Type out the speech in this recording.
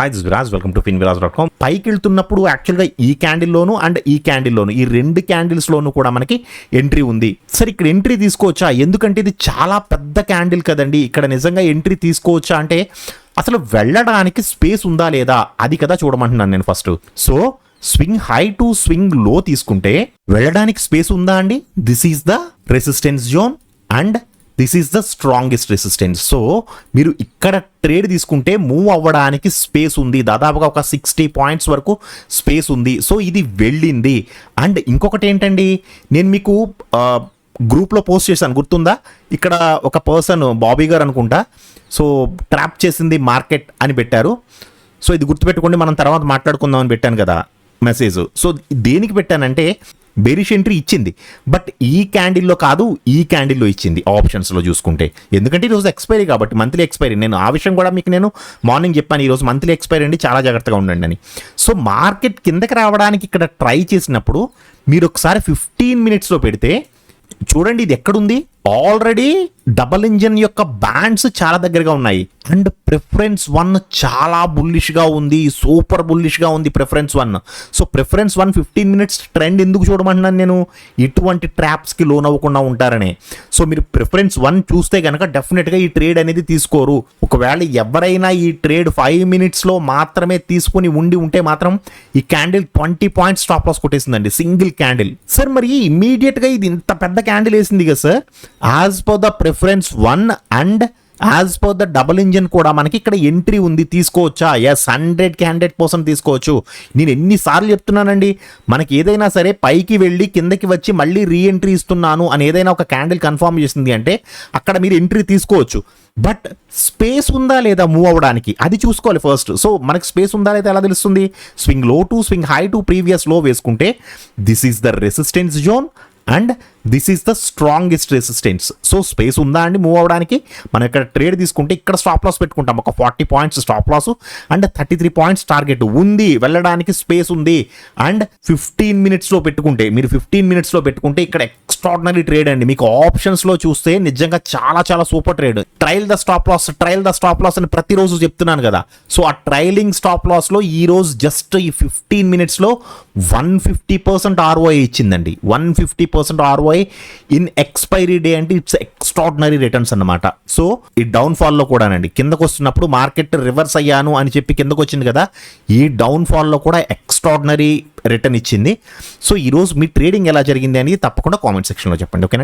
Hi this Viraj, welcome to finviras.com. పైకి వెళ్తున్నప్పుడు యాక్చువల్గా ఈ క్యాండిల్లోను అండ్ ఈ క్యాండిల్లోను ఈ రెండు క్యాండిల్స్లోనూ కూడా మనకి ఎంట్రీ ఉంది. సరే, ఇక్కడ ఎంట్రీ తీసుకోవచ్చా? ఎందుకంటే ఇది చాలా పెద్ద క్యాండిల్ కదండి. ఇక్కడ నిజంగా ఎంట్రీ తీసుకోవచ్చా అంటే అసలు వెళ్ళడానికి స్పేస్ ఉందా లేదా అది కదా చూడమంటున్నాను నేను first. So swing high to swing లో తీసుకుంటే వెళ్ళడానికి స్పేస్ ఉందా అండి? This is the resistance zone and this is the strongest resistance. So మీరు ఇక్కడ ట్రేడ్ తీసుకుంటే మూవ్ అవ్వడానికి స్పేస్ ఉంది, దాదాపుగా ఒక 60 పాయింట్స్ వరకు స్పేస్ ఉంది. సో ఇది వెళ్ళింది. అండ్ ఇంకొకటి ఏంటండి, నేను మీకు గ్రూప్లో పోస్ట్ చేశాను, గుర్తుందా? ఇక్కడ ఒక పర్సన్ బాబీ గారు అనుకుంటా, సో ట్రాప్ చేసింది మార్కెట్ అని పెట్టారు. సో ఇది గుర్తుపెట్టుకోండి, మనం తర్వాత మాట్లాడుకుందాం అని పెట్టాను కదా మెసేజ్. సో దేనికి పెట్టానంటే బేరిష్ ఎంట్రీ ఇచ్చింది, బట్ ఈ క్యాండిల్లో కాదు, ఈ క్యాండిల్లో ఇచ్చింది ఆప్షన్స్లో చూసుకుంటే. ఎందుకంటే ఈరోజు ఎక్స్పైరీ కాబట్టి, మంత్లీ ఎక్స్పైరీ. నేను ఆ విషయం కూడా మీకు నేను మార్నింగ్ చెప్పాను, ఈరోజు మంత్లీ ఎక్స్పైరీ అండి, చాలా జాగ్రత్తగా ఉండండి అని. సో మార్కెట్ కిందకి రావడానికి ఇక్కడ ట్రై చేసినప్పుడు మీరు ఒకసారి 15 మినిట్స్లో పెడితే చూడండి ఇది ఎక్కడుంది. ఆల్రెడీ డబల్ ఇంజన్ యొక్క బ్యాండ్స్ చాలా దగ్గరగా ఉన్నాయి అండ్ ప్రిఫరెన్స్ 1 చాలా బుల్లిష్గా ఉంది, సూపర్ బుల్లిష్గా ఉంది preference 1. So preference 1 15 minutes trend ఎందుకు చూడమంటున్నాను నేను? ఇటువంటి ట్రాప్స్కి లోన్ అవ్వకుండా ఉంటారని. సో మీరు ప్రిఫరెన్స్ 1 చూస్తే కనుక డెఫినెట్గా ఈ ట్రేడ్ అనేది తీసుకోరు. ఒకవేళ ఎవరైనా ఈ ట్రేడ్ 5 మినిట్స్లో మాత్రమే తీసుకుని ఉంటే మాత్రం ఈ క్యాండిల్ 20 పాయింట్స్ స్టాప్ లాస్ కొట్టేసిందండి, సింగిల్ క్యాండిల్. సార్ మరి ఇమీడియట్గా ఇది ఇంత పెద్ద క్యాండిల్ వేసింది కదా sir, as per the preference 1 and as per the double engine కూడా మనకి ఇక్కడ ఎంట్రీ ఉంది, తీసుకోవచ్చా? ఎస్, 100% తీసుకోవచ్చు. నేను ఎన్నిసార్లు చెప్తున్నానండి, మనకి ఏదైనా సరే పైకి వెళ్ళి కిందకి వచ్చి మళ్ళీ రీ ఎంట్రీ ఇస్తున్నాను అని ఏదైనా ఒక క్యాండిల్ కన్ఫర్మ్ చేసింది అంటే అక్కడ మీరు ఎంట్రీ తీసుకోవచ్చు. బట్ స్పేస్ ఉందా లేదా మూవ్ అవ్వడానికి అది చూసుకోవాలి ఫస్ట్. సో మనకి స్పేస్ ఉందా లేదా ఎలా తెలుస్తుంది? స్వింగ్ లో to swing high to previous లో వేసుకుంటే this is the resistance zone and this is the strongest resistance. So space ఉందా అండి మూవ్ అవ్వడానికి? మనం ఇక్కడ ట్రేడ్ తీసుకుంటే ఇక్కడ స్టాప్ లాస్ పెట్టుకుంటాం, ఒక 40 points stop loss and 33 points target ఉంది, వెళ్ళడానికి స్పేస్ ఉంది. అండ్ 15 మినిట్స్లో పెట్టుకుంటే, మీరు 15 మినిట్స్లో పెట్టుకుంటే ఇక్కడ ఎక్స్ట్రాడినరీ ట్రేడ్ అండి. మీకు ఆప్షన్స్లో చూస్తే నిజంగా చాలా చాలా super trade. Trail the stop loss అని ప్రతిరోజు చెప్తున్నాను కదా. సో ఆ ట్రయలింగ్ స్టాప్ లాస్లో ఈరోజు జస్ట్ ఈ 15 మినిట్స్లో 150% ROI ఇచ్చిందండి. 150% ROI in expiry day అంటే ఇట్స్ ఎక్స్ట్రాడినరీ రిటర్న్స్ అన్నమాట. సో ఈ డౌన్ ఫాల్లో కూడానండి, కిందకు వస్తున్నప్పుడు మార్కెట్ రివర్స్ అయ్యాను అని చెప్పి కిందకు వచ్చింది కదా, ఈ డౌన్ ఫాల్లో కూడా ఎక్స్ట్రాడినరీ రిటర్న్ ఇచ్చింది. సో ఈరోజు మీ ట్రేడింగ్ ఎలా జరిగింది అని తప్పకుండా కామెంట్ సెక్షన్లో చెప్పండి, ఓకేనా?